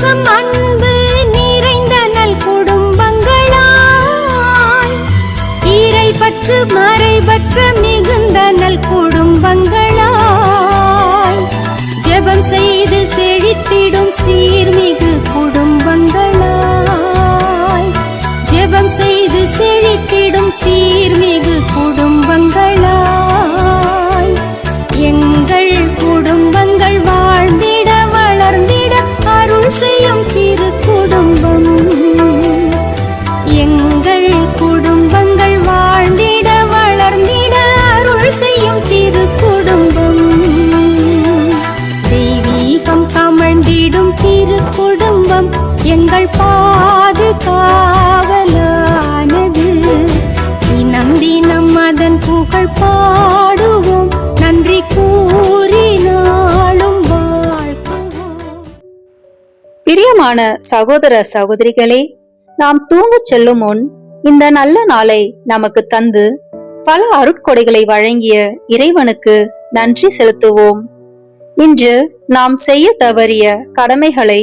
பாசம் அன்பு நிறைந்த நல் குடும்பங்களாய், இறைபற்று மறைபற்ற மிகுந்த நல் குடும்பங்களாய், ஜெபம் செய்து செழித்திடும் சீர்மிகு குடும்பங்களாய், ஜெபம் செய்து செழித்திடும் சீர்மிகு குடும்பங்களாய், எங்கள் குடும்பங்கள் வாழ்ந்திட வளர்ந்திட அருள் செய்யும் திரு குடும்பம், எங்கள் குடும்பங்கள் வாழ்ந்திட வளர்ந்திட அருள் செய்யும் திரு குடும்பம், தெய்வீகம் கமழ்ந்திடும் திரு குடும்பம் எங்கள் பாதுகாவலானது, தினம் தினம் அதன் புகழ் பாடுவோம், நன்றி கூறி நாளும் வாழ்த்துவோம். பிரியமான சகோதர சகோதரிகளே, நாம் தூங்கச் செல்லும் முன் இந்த நல்ல நாளை நமக்கு தந்து பல அருட்கொடைகளை வழங்கிய இறைவனுக்கு நன்றி செலுத்துவோம். இன்று நாம் செய்ய தவறிய கடமைகளை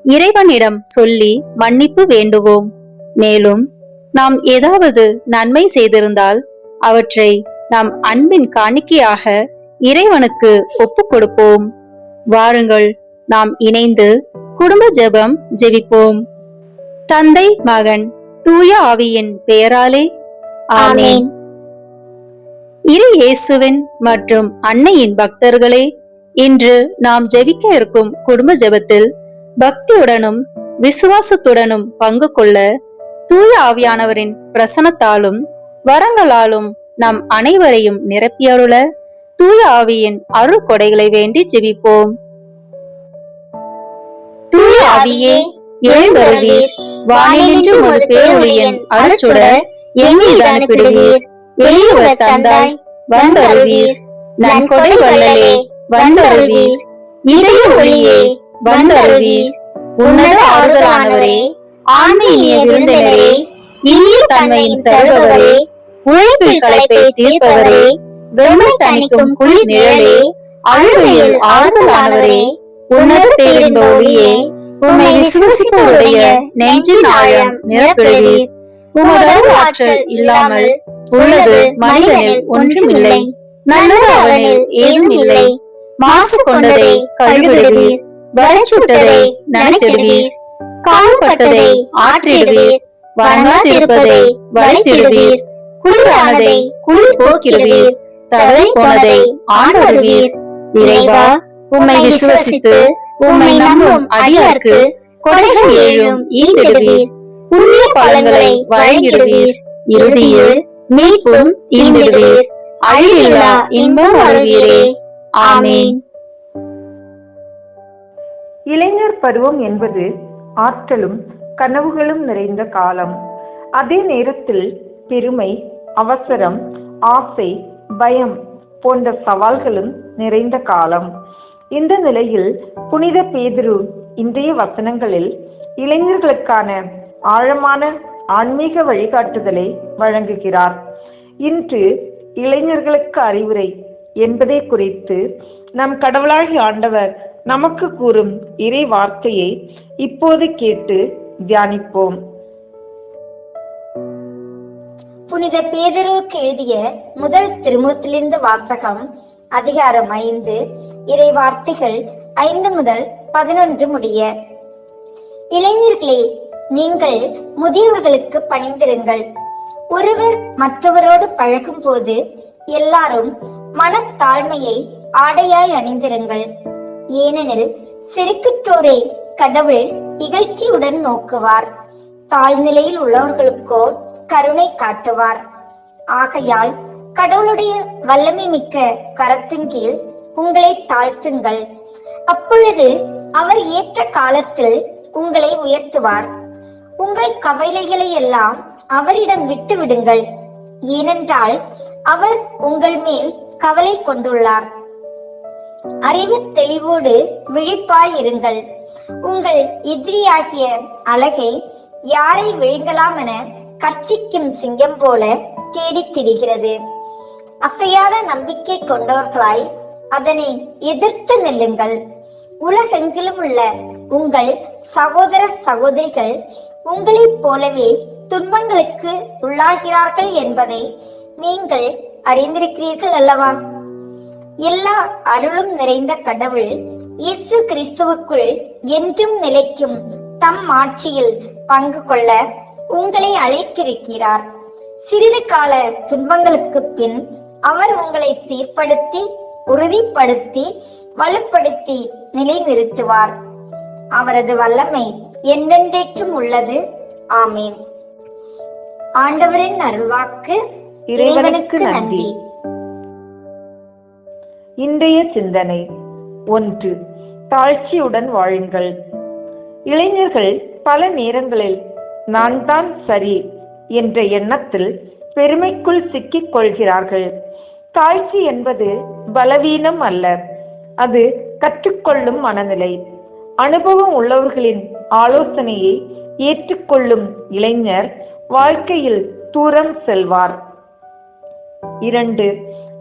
இறைவனிடம் சொல்லி மன்னிப்பு வேண்டுவோம். மேலும் நாம் ஏதாவது நன்மை செய்திருந்தால் அவற்றை நாம் அன்பின் காணிக்கையாக இறைவனுக்கு ஒப்புக் கொடுப்போம். வாருங்கள், நாம் இணைந்து குடும்ப ஜெபம் ஜெபிப்போம். தந்தை மகன் தூய ஆவியின் பெயராலே ஆமென். இரு இயேசுவின் மற்றும் அன்னையின் பக்தர்களே, இன்று நாம் ஜெபிக்க இருக்கும் குடும்ப ஜெபத்தில் பக்தியுடனும் விசுவாசத்துடனும் பங்கு கொள்ள தூய ஆவியானவரின் பிரசனத்தாலும் வரங்களாலும் நம் அனைவரையும் நிரப்பியருள தூய ஆவியின் அருள் கொடைகளை வேண்டி ஜெபிப்போம். தூய ஆவியே எழுந்தருளீர், வானினின்று உமது பேரொளியின் அருட்சுடர் எம்மீது அனுப்பிடுவீர். எளியவர் தந்தாய் வந்தருள்வீர், நன்கொடை வள்ளலே வந்தருள்வீர், இதய ஒளியே வந்தருள்வீர். உன்னத ஆறுதலானவரே, ஆன்மீக விருந்தினரே, இனிய தன்மையின் தருபவரே, உழைப்பில் களைப்பை தீர்ப்பவரே, வெம்மை தணிக்கும் குளிர் நிழலே, அழுகையில் ஆறுதலானவரே, உன்னத பேரின்ப ஒளியே, உம்மை விசுவசிப்பவருடைய நெஞ்சின் ஆழம் நிரப்பிடுவீர். உமது ஆற்றல் இல்லாமல் உள்ளது மனிதனில் ஒன்றுமில்லை, நல்லது அவனில் ஏதும் இல்லை. மாசு கொண்டதை கழுவிடுவீர், வரைச்சுட்டதை நனைத்திடுவீர், கால்பட்டதை ஆற்றிடுவீர், வணங்காதிருப்பதை வளைத்திடுவீர், குளிரானதை குளிர் போக்கிடுவீர், தவறி போனதை ஆண்டருவீர். இறைவா, உம்மை விசுவசித்து உம்மை நம்பும் அடியார்க்கு கொடைகள் ஏழும் ஈந்திடுவீர், புண்ணிய பலன்களை வழங்கிடுவீர், இறுதியில் மீட்பும் ஈந்திடுவீர், அழிவில்லா இன்பம் அருள்வீரே. ஆமென். இளைஞர் பருவம் என்பது ஆற்றலும் கனவுகளும் நிறைந்த காலம். அதே நேரத்தில் பெருமை, அவசரம், ஆசை, பயம் போன்ற சவால்களும் நிறைந்த காலம். இந்த நிலையில் புனித பேதுரு இன்றைய வசனங்களில் இளைஞர்களுக்கான ஆழமான ஆன்மீக வழிகாட்டுதலை வழங்குகிறார். இன்று இளைஞர்களுக்கு அறிவுரை என்பதை குறித்து நம் கடவுளாகிய ஆண்டவர் நமக்கு கூறும் இறை வார்த்தையை இப்போது கேட்டு தியானிப்போம். புனித பேதுருவுக்கு எழுதிய முதல் திருமுகத்திலிருந்து வாசகம், அதிகாரம் 5, இறை வார்த்தைகள் 5 முதல் 11 முடிய. இளைஞர்களே, நீங்கள் முதியவர்களுக்கு பணிந்திருங்கள். ஒருவர் மற்றவரோடு பழகும் போது எல்லாரும் மனத்தாழ்மையை ஆடையாய் அணிந்திருங்கள். ஏனெனில் செருக்குற்றோரை கடவுள் இகழ்ச்சியுடன் நோக்குவார், தாழ்நிலையில் உள்ளவர்களுக்கோ கருணை காட்டுவார். ஆகையால் கடவுளுடைய வல்லமை மிக்க கரத்தின் கீழ் உங்களை தாழ்த்துங்கள். அப்பொழுது அவர் ஏற்ற காலத்தில் உங்களை உயர்த்துவார். உங்கள் கவலைகளை எல்லாம் அவரிடம் விட்டு விடுங்கள், ஏனென்றால் அவர் உங்கள் மேல் கவலை கொண்டுள்ளார். அறிவு தெளிவோடு விழிப்பாய் இருங்கள். உங்கள் எதிரியாகிய அழகை யாரை விழுங்கலாம் என கர்ச்சிக்கும் சிங்கம் போல தேடித் திரிகிறது. அசையாத நம்பிக்கை கொண்டவர்களாய் அதனை எதிர்த்து நில்லுங்கள். உலகெங்கிலும் உள்ள உங்கள் சகோதர சகோதரிகள் உங்களைப் போலவே துன்பங்களுக்கு உள்ளாகிறார்கள் என்பதை நீங்கள் அறிந்திருக்கிறீர்கள் அல்லவா? எல்லா அருளும் நிறைந்த கடவுள் இயேசு கிறிஸ்துவுக்குள் என்றும் நிலைக்கும் தம் ஆட்சியில் பங்கு கொள்ள உங்களை அழைத்திருக்கிறார். சிறிது கால துன்பங்களுக்கு பின் அவர் உங்களை சீர்படுத்தி, உறுதிப்படுத்தி, வலுப்படுத்தி நிலைநிறுத்துவார். அவரது வல்லமை என்றென்றைக்கும் உள்ளது. ஆமீன். ஆண்டவரின் அருள்வாக்கு. இறைவனுக்கு நன்றி. இன்றைய சிந்தனை 1. தாழ்ச்சியுடன் வாழுங்கள். இளைஞர்கள் பல நேரங்களில் நான் தான் சரி என்ற எண்ணத்தில் பெருமைக்குள் சிக்கிக் கொள்கிறார்கள். தாழ்ச்சி என்பது பலவீனம் அல்ல, அது கற்றுக்கொள்ளும் மனநிலை. அனுபவம் உள்ளவர்களின் ஆலோசனையை ஏற்றுக்கொள்ளும் இளைஞர் வாழ்க்கையில் தூரம் செல்வார். 2.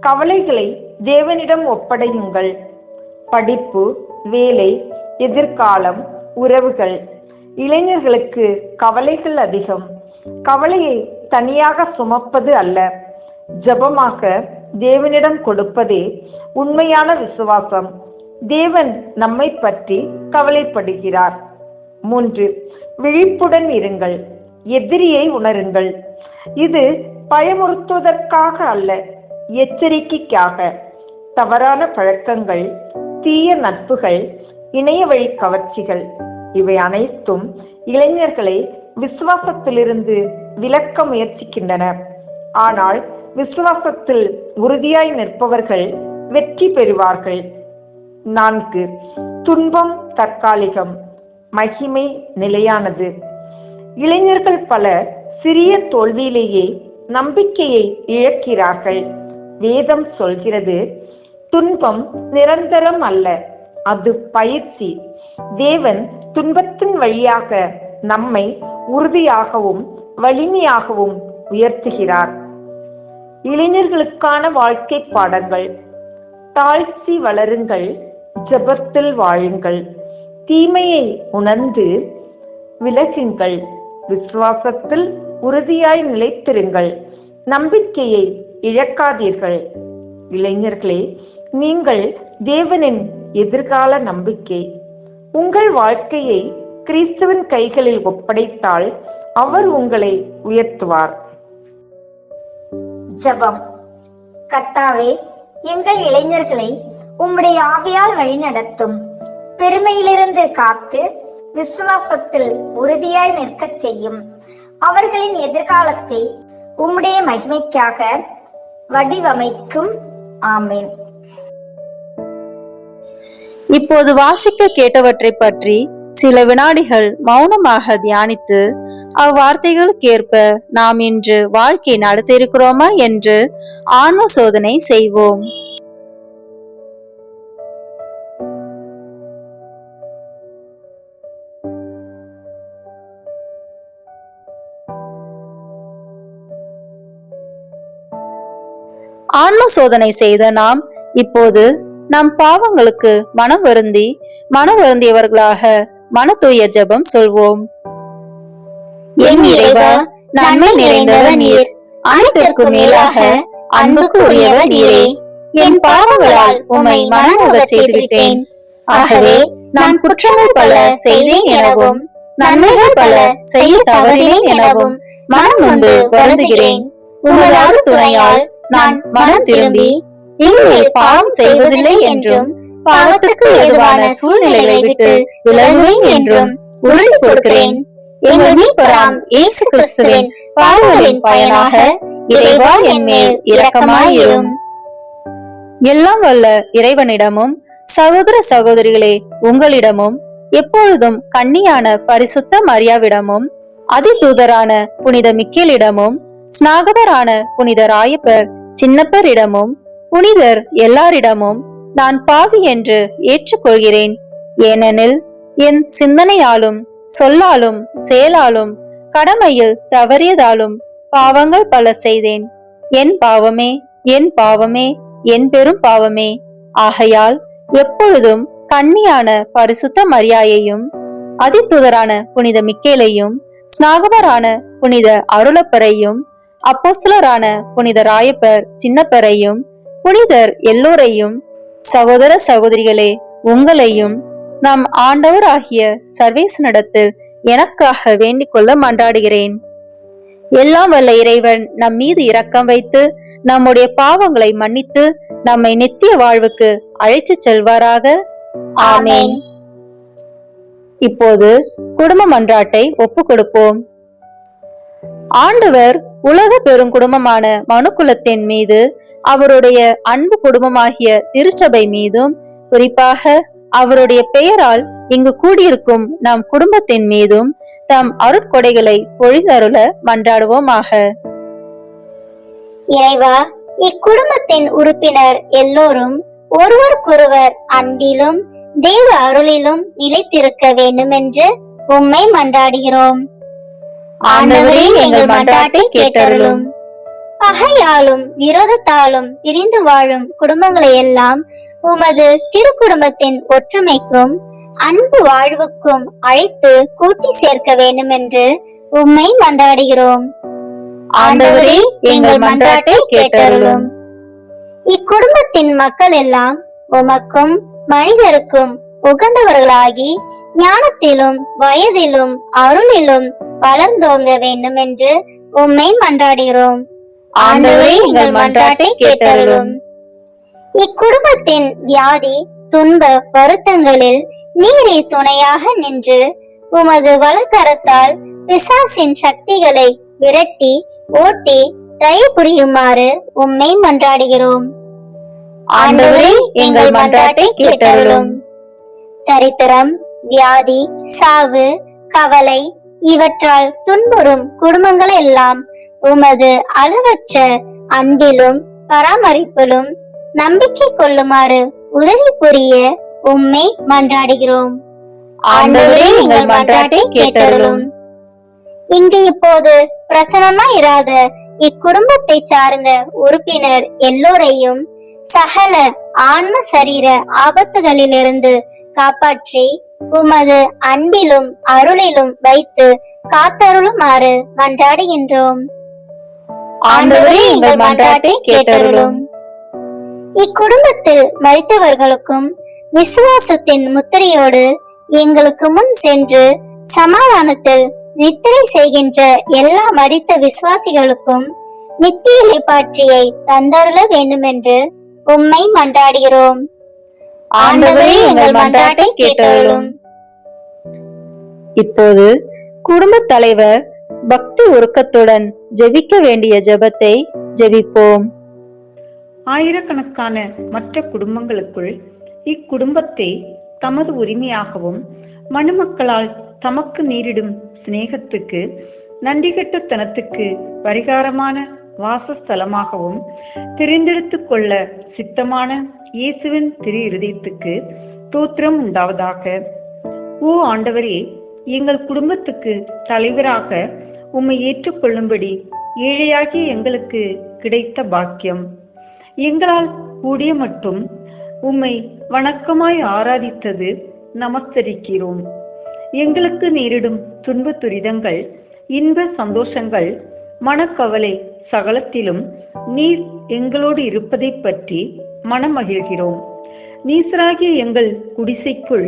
கவலைகளை தேவனிடம் ஒப்படையுங்கள். படிப்பு, வேலை, எதிர்காலம், உறவுகள். இளைஞர்களுக்கு கவலைகள் அதிகம். கவலையை தனியாக சுமப்பது அல்ல, ஜெபமாக தேவனிடம் கொடுப்பதே உண்மையான விசுவாசம். தேவன் நம்மை பற்றி கவலைப்படுகிறார். 3. விழிப்புடன் இருங்கள். எதிரியை உணருங்கள். இது பயமுறுத்துவதற்காக அல்ல, எச்சரிக்கைக்காக. தவறான பழக்கங்கள், தீய நட்புகள், இணைய வழி கவர்ச்சிகள் இவை அனைத்தும் இளைஞர்களை விசுவாசத்திலிருந்து விலக்க முயற்சிக்கின்றன. ஆனால் விசுவாசத்தில் உறுதியாய் நிற்பவர்கள் வெற்றி பெறுவார்கள். 4. துன்பம் தற்காலிகம், மகிமை நிலையானது. இளைஞர்கள் பலர் சிறிய தோல்வியிலேயே நம்பிக்கையை இழக்கிறார்கள். வேதம் சொல்கிறது, துன்பம் நிரந்தரம் அல்ல, அது பயிற்சி. தேவன் துன்பத்தின் வழியாக நம்மை உறுதியாகவும் வலிமையாகவும் உயர்த்துகிறார். இளைஞர்களுக்கான வாழ்க்கை பாடங்கள். தாழ்ச்சி வளருங்கள், ஜெபத்தில் வாழுங்கள், தீமையை உணர்ந்து விலகுங்கள், விசுவாசத்தில் உறுதியாய் நிலைத்திருங்கள், நம்பிக்கையை இழக்காதீர்கள். இளைஞர்களே, நீங்கள் தேவனின் எதிர்கால நம்பிக்கை. உங்கள் வாழ்க்கையை கிறிஸ்துவின் கைகளில் ஒப்படைத்தால் அவர் உங்களை உயர்த்துவார். ஜெபம். கர்த்தாவே, எங்கள் இளைஞர்களை உம்முடைய ஆவியால் வழிநடத்தும். பெருமையிலிருந்து காத்து விசுவாசத்தில் உறுதியாய் நிற்கச் செய்யும். அவர்களின் எதிர்காலத்தை உம்முடைய மகிமைக்காக வடிவமைக்கும். ஆமென். இப்போது வாசிக்க கேட்டவற்றை பற்றி சில வினாடிகள் மௌனமாக தியானித்து அவ்வார்த்தைகளுக்கேற்ப நாம் இன்று வாழ்க்கை நடத்தியிருக்கிறோமா என்று ஆன்ம சோதனை செய்வோம். ஆன்ம சோதனை செய்த நாம் இப்போது நம் பாவங்களுக்கு மனம் வருந்தியவர்களாக மன தூய ஜெபம் சொல்வோம். என் இறைவா, நன்மை நிறைந்தவர் நீர், அனைத்திற்கும் மேலாக அன்புக்கு உரியவர் நீரே. என் பாவங்களால் உம்மை மனமுகச் செய்துவிட்டேன். ஆகவே நான் குற்றங்கள் பல செய்தேன் எனவும் நன்மைகள் பல செய்ய தவறினேன் எனவும் மனம் வந்து வருந்துகிறேன். உமது அருள் துணையால் நான் மனம் திரும்பி இனிமேல் பாவம் செய்வதில்லை என்றும் பாவத்துக்கு ஏதுவான சூழ்நிலைகளை விட்டு விலகுவேன் என்றும் உறுதி கொடுக்கிறேன். எங்கள் மீட்பராம் இயேசு கிறிஸ்துவின் பாடுகளின் பயனாக இறைவா என் மேல் இரக்கமாயிரும். எல்லாம் வல்ல இறைவனிடமும் சகோதர சகோதரிகளே உங்களிடமும் எப்பொழுதும் கன்னியான பரிசுத்த மரியாவிடமும் அதிதூதரான புனித மிக்கேலிடமும் ஸ்நாகபரான புனித ராயப்பர் சின்னப்பரிடமும் புனிதர் எல்லாரிடமும் நான் பாவி என்று ஏற்றுக்கொள்கிறேன். ஏனெனில் என் சிந்தனையாலும் சொல்லாலும் செயலாலும் கடமையில் தவறியதாலும் பாவங்கள் பல செய்தேன். என் பாவமே, என் பாவமே, என் பெரும் பாவமே. ஆகையால் எப்பொழுதும் கன்னியான பரிசுத்த மரியாயையும் அதிதூதரான புனித மிக்கேலையும், ஸ்நாகவரான புனித அருளப்பரையும், அப்போஸ்தலரான புனித ராயப்பர் சின்னப்பரையும், புனிதர் எல்லோரையும், சகோதர சகோதரிகளே உங்களையும் நம் ஆண்டவர் ஆகிய சர்வேசனிடத்தில் எனக்காக வேண்டிக் கொள்ள மன்றாடுகிறேன். எல்லாம் வல்ல இறைவன் நம் மீது இரக்கம் வைத்து நம்முடைய பாவங்களை மன்னித்து நம்மை நித்திய வாழ்வுக்கு அழைத்து செல்வாராக. ஆமேன். இப்போது குடும்ப மன்றாட்டை ஒப்பு கொடுப்போம். ஆண்டவர் உலக பெரும் குடும்பமான மனுக்குலத்தின் மீது, அவருடைய அன்பு குடும்பமாகிய திருச்சபை மீதும், குறிப்பாக அவருடைய பெயரால் இங்கு கூடியிருக்கும் நம் குடும்பத்தின் மீதும் தம் அருட்கொடைகளை பொழிதருள மன்றாடுவோமாக. இறைவா, இக்குடும்பத்தின் உறுப்பினர் எல்லோரும் ஒருவருக்கொருவர் அன்பிலும் தேவ அருளிலும் நிலைத்திருக்க வேண்டும் என்று உம்மை மன்றாடுகிறோம். ஆண்டவரே, எங்கள் மன்றாட்டை கேட்டருளும். பகையாலும் விரோதத்தாலும் பிரிந்து வாழும் குடும்பங்களை எல்லாம் உமது திருக்குடும்பத்தின் ஒற்றுமைக்கும் அன்பு வாழ்வுக்கும் அழைத்து கூட்டி சேர்க்க வேண்டும் என்று உம்மை மன்றாடுகிறோம். ஆண்டவரே, எங்கள் மன்றாட்டை கேட்டருளும். இக்குடும்பத்தின் மக்கள் எல்லாம் உமக்கும் மனிதருக்கும் உகந்தவர்களாகி ஞானத்திலும் வயதிலும் அருளிலும் வளர்ந்தோங்க வேண்டும் என்று உம்மை மன்றாடுகிறோம். ஆண்டவரே, எங்கள் மன்றாட்டை கேட்டருளும். இக்குடும்பத்தின் வியாதி துன்ப வருத்தங்களில் நீரே துணையாக நின்று உமது வலக்கரத்தால் பிசாசின் சக்திகளை விரட்டி ஓட்டி தயவு புரியுமாறு உம்மை மன்றாடுகிறோம். ஆண்டவரே, எங்கள் மன்றாட்டை கேட்டருளும். தரித்திரம், வியாதி, சாவு, கவலை இவற்றால் துன்புறும் குடும்பங்கள் எல்லாம் உமது அளவற்ற அன்பிலும் பராமரிப்பிலும் நம்பிக்கை கொள்ளுமாறு உதவி புரிய உம்மை மன்றாடுகிறோம். ஆண்டவரே, எங்கள் மன்றாட்டை கேட்டருளும். இங்கு இப்போது பிரசனமாயிராத இக்குடும்பத்தை சார்ந்த உறுப்பினர் எல்லோரையும் சகல ஆன்ம சரீர ஆபத்துகளிலிருந்து காப்பாற்றி உமது அன்பிலும் அருளிலும் வைத்து காத்தருளுமாறு மன்றாடுகின்றோம். ஆண்டவரே, எங்கள் மன்றாட்டை கேட்டருளும். இக்குடும்பத்தில் மரித்தவர்களுக்கும் விசுவாசத்தின் முத்திரையோடு எங்களுக்கு முன் சென்று சமாதானத்தில் நித்திரை செய்கின்ற எல்லா மரித்த விசுவாசிகளுக்கும் நித்திய இளைப்பாற்றியை தந்தருள வேண்டும் என்று உம்மை மன்றாடுகிறோம். ஆண்டவரே, எங்கள் மன்றாட்டை கேட்டருளும். இப்போது குடும்ப தலைவர் பக்தி உருக்கத்துடன் ஜெபிக்க வேண்டிய ஜெபத்தை ஜெபிப்போம். ஆயிரக்கணக்கான மற்ற குடும்பங்களுக்குள் இக்குடும்பத்தை தமது உரிமையாகவும் மணமக்களால் தமக்கு நேரிடும் சிநேகத்துக்கு நன்றிகெட்டத்தனத்துக்கு பரிகாரமான வாசஸ்தலமாகவும் தெரிந்தெடுத்து கொள்ள சித்தமான இயேசுவின் திரு இருதயத்துக்கு தோத்திரம் உண்டாவதாக. ஓ ஆண்டவரே, எங்கள் குடும்பத்துக்கு தலைவராக உம்மை ஏற்றுக்கொள்ளும்படி ஏழையாகிய எங்களுக்கு கிடைத்த பாக்கியம். எங்களால் கூடிய மட்டும் உம்மை வணக்கமாய் ஆராதித்தது நமஸ்கரிக்கிறோம். எங்களுக்கு நேரிடும் துன்ப துரிதங்கள், இன்ப சந்தோஷங்கள், மனக்கவலை சகலத்திலும் நீர் எங்களோடு இருப்பதை பற்றி மனமகிழ்கிறோம். நீசராகிய எங்கள் குடிசைக்குள்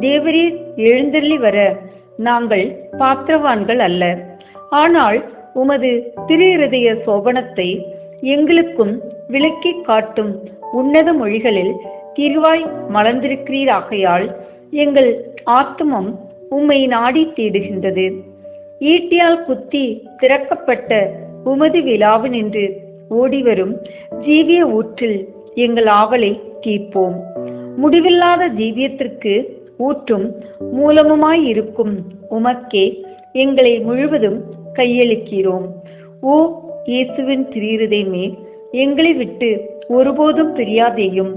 தேவரீர் எழுந்தள்ளி வர நாங்கள் பாத்திரவான்கள் அல்ல. ஆனால் உமது திரு இருதய சோபனத்தை எங்களுக்கும் விளக்கி காட்டும் உன்னத மொழிகளில் திருவாய் மலர்ந்திருக்கிறீராகையால் எங்கள் ஆத்மம் உம்மை நாடி தேடுகின்றது. ஈட்டியால் குத்தி திறக்கப்பட்ட உமது விழாவு நின்று ஓடிவரும் ஜீவிய ஊற்றில் எங்கள் ஆவலை தீர்ப்போம். முடிவில்லாத ஜீவியத்திற்கு ஊற்றும் மூலமுமாயிருக்கும் உமக்கே எங்களை முழுவதும் கையளிக்கிறோம். ஓ இயேசுவின் திருஇருதயமே, எங்களை விட்டு ஒருபோதும் பிரியாதேயும்.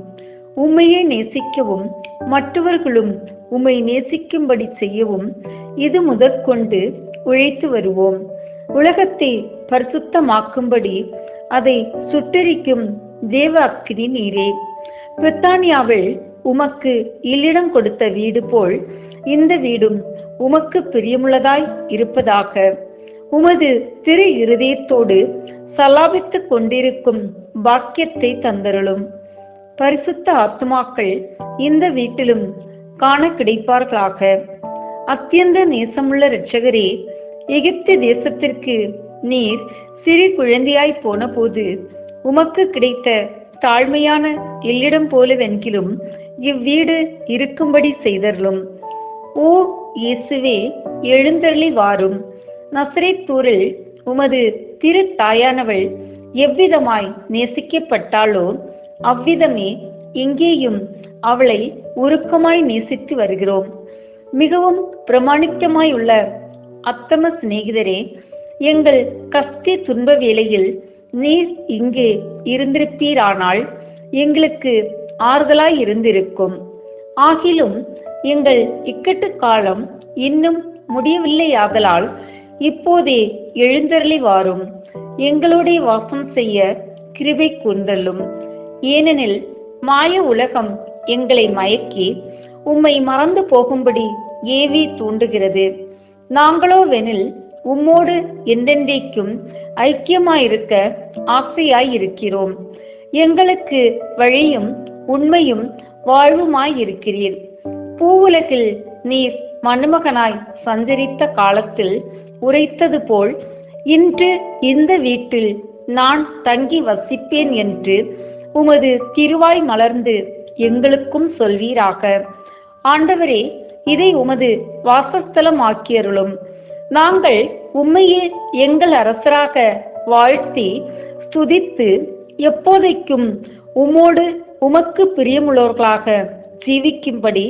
உம்மையே நேசிக்கவும் மற்றவர்களும் உம்மை நேசிக்கும்படி செய்யவும் இது முதற்கொண்டு உழைத்து வருவோம். உலகத்தை பரிசுத்தமாக்கும்படி அதை சுட்டெரிக்கும் தேவ அக்கினி நீரே. பிரித்தானியாவில் உமக்கு இல்லிடம் கொடுத்த வீடு போல் இந்த வீடும் உமக்கு பிரியமுள்ளதாய் இருப்பதாக. உமது திரு இருதயத்தோடு சலாபித்துக் கொண்டிருக்கும் பாக்கியத்தை தந்தருளும். பரிசுத்த ஆத்துமாக்கள் இந்த வீட்டிலும் காண கிடைப்பார்களாக. அத்தியந்த நேசமுள்ள இரட்சகரே, எகிப்து தேசத்திற்கு நீர் சிறு குழந்தையாய் போன போது உமக்கு கிடைத்த தாழ்மையான எல்லிடம் போலவென்கிலும் இவ்வீடு இருக்கும்படி செய்தருளும். ஓ இயேசுவே, எழுந்தருளி வாரும். நசரேத்தூரில் உமது திரு தாயானவள் எவ்விதமாய் நேசிக்கப்பட்டாளோ அவ்விதமே இங்கேயும் அவளை உருக்கமாய் நேசித்து வருகிறோம். மிகவும் பிரமாணிக்கமாய் உள்ள அத்தம சிநேகிதரே, எங்கள் கஷ்ட துன்ப வேளையில் நீர் இங்கே இருந்திருப்பீரானால் எங்களுக்கு ஆறுதலாய் இருந்திருக்கும். ஆகிலும் எங்கள் இக்கட்டு காலம் இன்னும் முடியவில்லையாகலால் இப்போதே எழுந்தருளி வாரும். எங்களோட வாசம் செய்ய கிருபை கூர்ந்தள்ளும். ஏனெனில் மாய உலகம் எங்களை மயக்கி உம்மை மறந்து போகும்படி ஏவி தூண்டுகிறது. நாங்களோவெனில் உம்மோடு என்றென்றைக்கும் ஐக்கியமாயிருக்க ஆசையாயிருக்கிறோம். எங்களுக்கு வழியும் உண்மையும் வாழ்வுமாயிருக்கிறீர். பூவுலகில் நீர் மணமகனாய் சஞ்சரித்த காலத்தில் உரைத்தது போல் இன்று இந்த வீட்டில் நான் தங்கி வசிப்பேன் என்று உமது திருவாய் மலர்ந்து எங்களுக்கும் சொல்வீராக. ஆண்டவரே, இதை உமது வாசஸ்தலம் ஆக்கியருளும். நாங்கள் உம்மையே எங்கள் அரசராக வாழ்த்தி ஸ்துதித்து எப்போதைக்கும் உம்மோடு உமக்கு பிரியமுள்ளவர்களாக ஜீவிக்கும்படி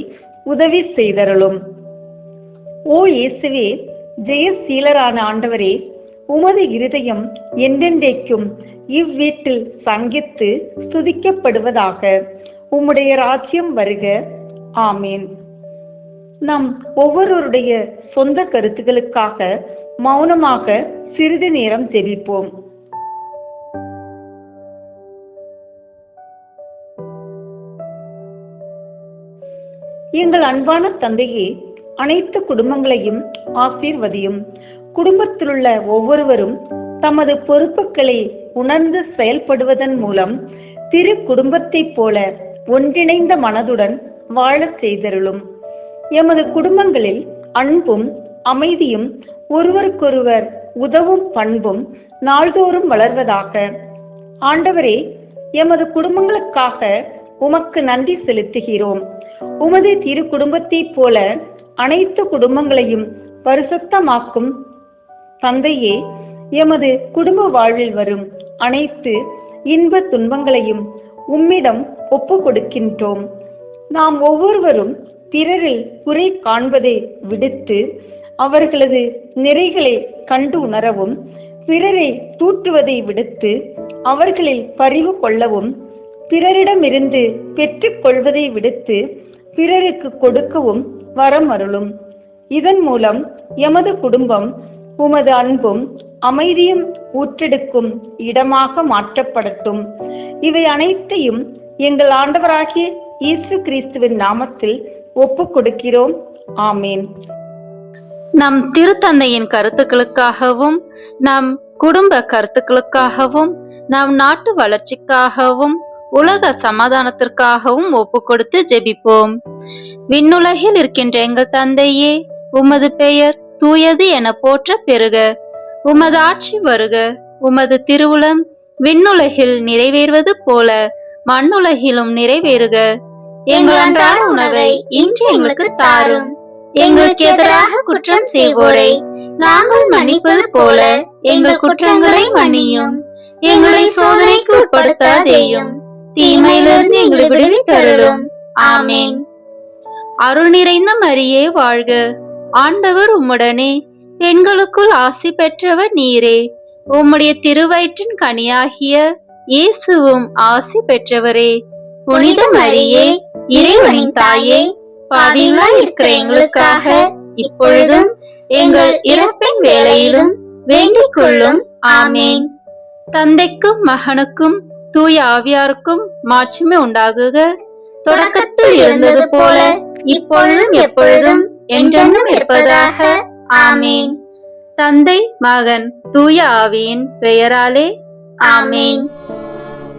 உதவி செய்தருளும். ஓ இயேசுவே, ஜெயசீலரான ஆண்டவரே, உமது இருதயம் என்றென்றைக்கும் இவ்வீட்டில் சங்கித்து ஸ்துதிக்கப்படுவதாக. உம்முடைய ராஜ்யம் வருக. ஆமீன். நம் ஒவ்வொருவருடைய சொந்த கருத்துக்களுக்காக மௌனமாக சிறிது நேரம் ஜெபிப்போம். எங்கள் அன்பான தந்தையே, அனைத்து குடும்பங்களையும் ஆசீர்வதியும். குடும்பத்திலுள்ள ஒவ்வொருவரும் தமது பொறுப்புகளை உணர்ந்து செயல்படுவதன் மூலம் திரு குடும்பத்தைப் போல ஒன்றிணைந்த மனதுடன் வாழ செய்தருளும். எமது குடும்பங்களில் அன்பும் அமைதியும் ஒருவருக்கொருவர் உதவும் பண்பும் நாள்தோறும் வளர்வதாக. ஆண்டவரே, எமது குடும்பங்களுக்காக உமக்கு நன்றி செலுத்துகிறோம். உமது திரு குடும்பத்தைப் போல அனைத்து குடும்பங்களையும் பரிசுத்தமாக்கும் தந்தையே, எமது குடும்ப வாழ்வில் வரும் அனைத்து இன்ப துன்பங்களையும் உம்மிடம் ஒப்பு கொடுக்கின்றோம். நாம் ஒவ்வொருவரும் பிறரில் குறை காண்பதை விடுத்து அவர்களது நிறைகளை கண்டு உணரவும், பிறரை தூற்றுவதை விடுத்து அவர்களில் பரிவு கொள்ளவும், பிறரிடமிருந்து பெற்றுக் கொள்வதை விடுத்து பிறருக்கு கொடுக்கவும் வரம் அருளும். இதன் மூலம் எமது குடும்பம் உமது அன்பும் அமைதியும் ஊற்றெடுக்கும் இடமாக மாற்றப்படட்டும். இவை அனைத்தையும் எங்கள் ஆண்டவராகிய இயேசு கிறிஸ்துவின் நாமத்தில் ஒப்புக் கொடுக்கிறோம். ஆமேன். நம் திருத்தந்தையின் கருத்துக்களுக்காகவும் நம் குடும்ப கருத்துக்களுக்காகவும் நம் நாட்டு வளர்ச்சிக்காகவும் உலக சமாதானத்திற்காகவும் ஒப்பு கொடுத்து ஜெபிப்போம். விண்ணுலகில் இருக்கின்ற எங்கள் தந்தையே, உமது பெயர் தூயது என போற்ற பெறுக. உமது ஆட்சி வருக. உமது திருவுளம் விண்ணுலகில் நிறைவேறுவது போல மண்ணுலகிலும் நிறைவேறுக. எங்கள் அன்றாட உணவை இன்று எங்களுக்கு தாரும். எங்களுக்கு எதிராக குற்றம் செய்வோரை நாங்கள் மன்னிப்பது போல எங்கள் குற்றங்களை மன்னியும். எங்களை சோதனைக்கு உட்படுத்தாதேயும், தீமையிலிருந்து எங்களை விடுவித்தருளும். ஆமேன். அருள் நிறைந்த மரியே வாழ்க. ஆண்டவர் உம்முடனே, பெண்களுக்குள் ஆசி பெற்றவர் நீரே. உம்முடைய திருவயிற்றின் கனியாகிய இயேசுவும் ஆசி பெற்றவரே. புனித மரியே, இறைவனின் தாயே, பாவிகளாய் இருக்கிற எங்களுக்காக இப்பொழுதும் எங்கள் இறப்பின் வேளையிலும் வேண்டிக் கொள்ளும். ஆமேன். தந்தைக்கும் மகனுக்கும் தூய ஆவியாருக்கும் மாட்சிமை உண்டாகுக. தொடக்கத்தில் இருந்தது போல இப்பொழுதும் எப்பொழுதும் என்றென்றும் இருப்பதாக. ஆமீன். தந்தை மகன் தூய ஆவியின் பெயராலே ஆமீன்.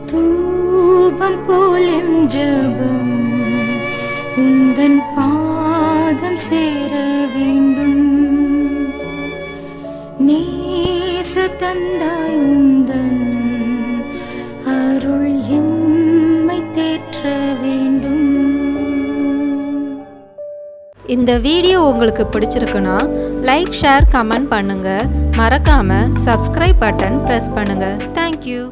தூபம் போலும் ஜெபம் உந்தன் பாதம் சேர வேண்டும். நேச தந்தாய் உந்தன் அருள் எம்மை தேற்ற வேண்டும். இந்த வீடியோ உங்களுக்கு பிடிச்சிருக்குன்னா லைக், ஷேர், கமெண்ட் பண்ணுங்க. மறக்காம சப்ஸ்கிரைப் பட்டன் பிரஸ் பண்ணுங்க. தேங்க்யூ.